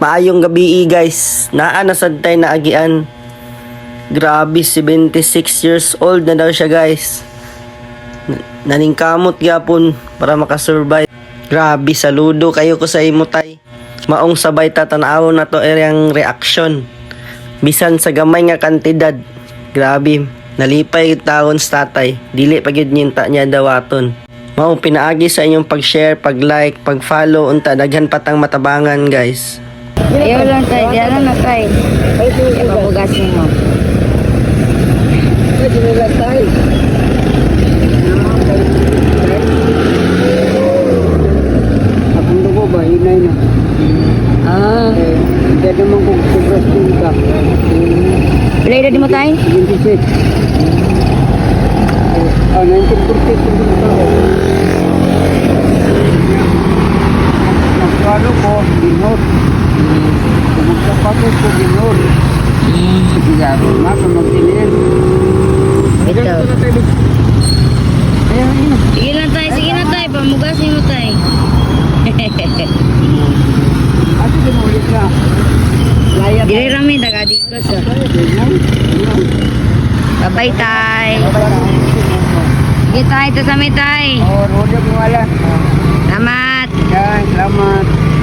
Maayong gabi guys. Naa na sad tay na agian. Grabe, 76 years old na daw siya guys. Naningkamot gyapon para makasurvive. Grabe, saludo kayo ko sa imo tay. Maong sabay tatanaw na to erang reaction. Bisan sa gamay nga kantidad. Grabe, nalipay taon sa tatay. Dili pagyud nyinta niya dawaton. Mao pinaagi sa inyong pag-share, pag-like, pag-follow unta daghan patang matabangan guys. Ayaw lang tayo, di alam na tayo. Ipapugasin mo. Pwede na lang tayo. Akong dugo ba, hinay na. Hindi naman kung sobras din ka. Pilay na di mo tayo? 26. 1940 kung din ka. Magkano ko, ginod. Kung magkapatos ko, ginod. Sigaro, maka magtinin. Ito. Ayaw, ayun. Sige na tayo, pamugasin mo tayo. Ate, dinulit na. Layat. Dili rami, taga-dikos. Bye-bye tayo. Sige tayo, ito sa may tayo. Oh, rodya mo wala. Salamat. Yan, selamat.